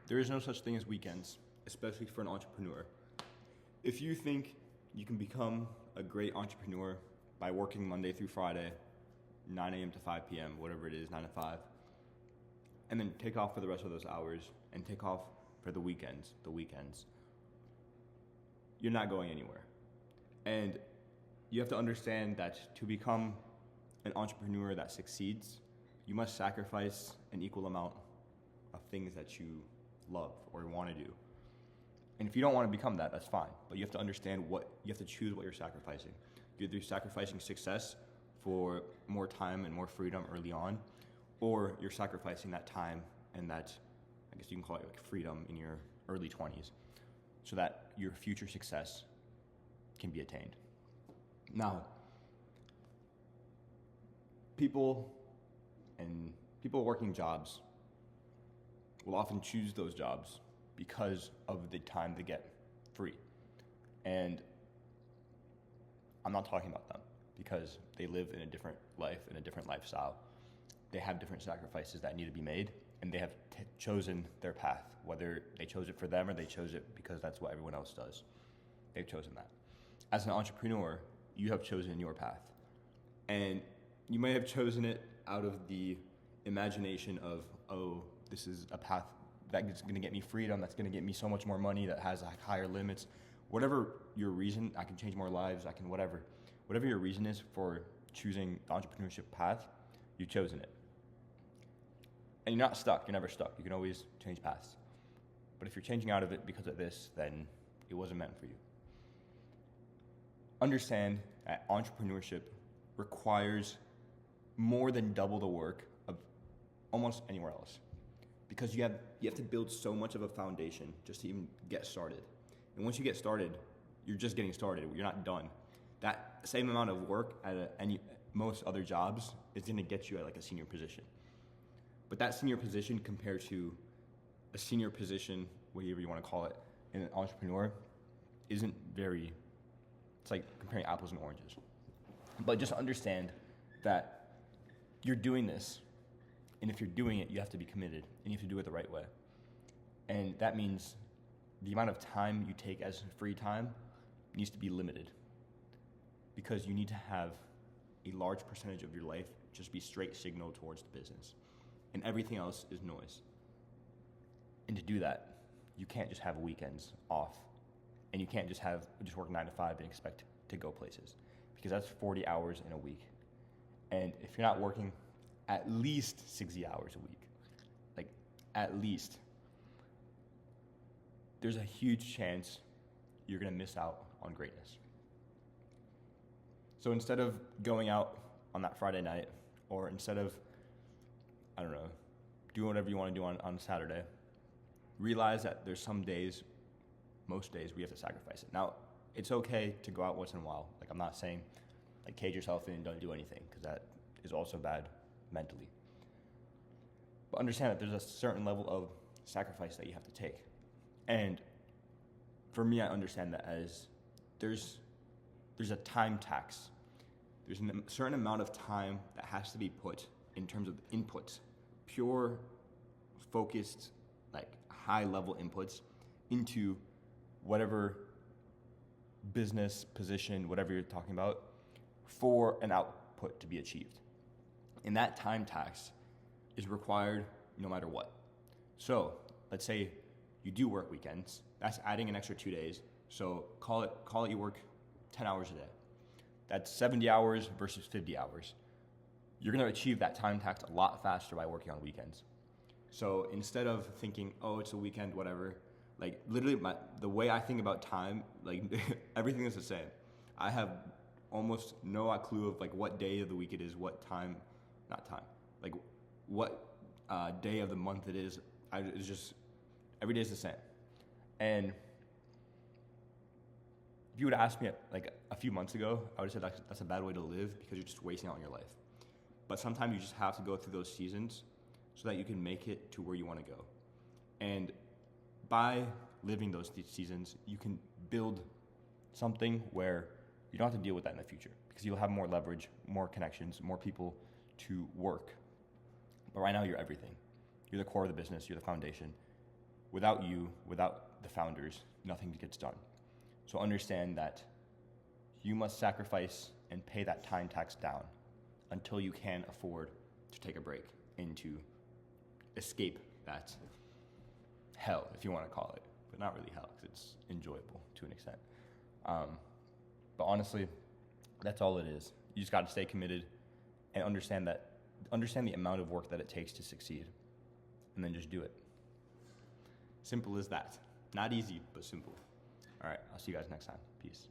There is no such thing as weekends, especially for an entrepreneur. If you think you can become a great entrepreneur by working Monday through Friday, 9 a.m. to 5 p.m., whatever it is, 9 to 5, and then take off for the rest of those hours and take off for the weekends, you're not going anywhere. And you have to understand that to become an entrepreneur that succeeds, you must sacrifice an equal amount of things that you love or want to do. And if you don't want to become that, that's fine. But you have to understand you have to choose what you're sacrificing. You're either sacrificing success for more time and more freedom early on, or you're sacrificing that time and that, I guess you can call it like freedom in your early 20s, so that your future success can be attained. Now, people working jobs will often choose those jobs because of the time they get free. And I'm not talking about them because they live in a different life, in a different lifestyle. They have different sacrifices that need to be made, and they have chosen their path, whether they chose it for them or they chose it because that's what everyone else does. They've chosen that. As an entrepreneur, you have chosen your path. And you may have chosen it out of the imagination of, oh, this is a path that's going to get me freedom, that's going to get me so much more money, that has like higher limits. Whatever your reason, I can change more lives, I can whatever your reason is for choosing the entrepreneurship path, you've chosen it. And you're not stuck, you're never stuck. You can always change paths. But if you're changing out of it because of this, then it wasn't meant for you. Understand that entrepreneurship requires more than double the work of almost anywhere else, because you have to build so much of a foundation just to even get started. And once you get started, you're just getting started. You're not done. That same amount of work at most other jobs is going to get you at like a senior position. But that senior position compared to a senior position, whatever you want to call it, in an entrepreneur, isn't very. It's like comparing apples and oranges. But just understand that you're doing this, and if you're doing it, you have to be committed, and you have to do it the right way. And that means the amount of time you take as free time needs to be limited, because you need to have a large percentage of your life just be straight signal towards the business, and everything else is noise. And to do that, you can't just have weekends off, and you can't just work 9 to 5 and expect to go places, because that's 40 hours in a week. And if you're not working at least 60 hours a week, like at least, there's a huge chance you're going to miss out on greatness. So instead of going out on that Friday night, or instead of, I don't know, doing whatever you want to do on Saturday, realize that there's some days, most days, we have to sacrifice it. Now, it's okay to go out once in a while. Like, I'm not saying, like, cage yourself in and don't do anything, because that is also bad mentally. But understand that there's a certain level of sacrifice that you have to take. And for me, I understand that as there's a time tax. There's a certain amount of time that has to be put in terms of inputs, pure, focused, like high-level inputs into whatever business position, whatever you're talking about, for an output to be achieved. And that time tax is required no matter what. So let's say you do work weekends. That's adding an extra 2 days. So call it you work 10 hours a day. That's 70 hours versus 50 hours. You're going to achieve that time tax a lot faster by working on weekends. So instead of thinking, oh, it's a weekend, whatever, like literally the way I think about time, like everything is the same. I have almost no clue of like what day of the week it is, what day of the month it is. It's just, every day is the same. And if you would have asked me like a few months ago, I would have said that's a bad way to live, because you're just wasting out on your life. But sometimes you just have to go through those seasons so that you can make it to where you want to go. And by living those seasons, you can build something where you don't have to deal with that in the future, because you'll have more leverage, more connections, more people to work. But right now, you're everything. You're the core of the business. You're the foundation. without you, without the founders, nothing gets done. So understand that you must sacrifice and pay that time tax down until you can afford to take a break and to escape that hell, if you want to call it, but not really hell because it's enjoyable to an extent. But honestly, that's all it is. You just got to stay committed and understand the amount of work that it takes to succeed, and then just do it. Simple as that. Not easy, but simple. All right, I'll see you guys next time. Peace.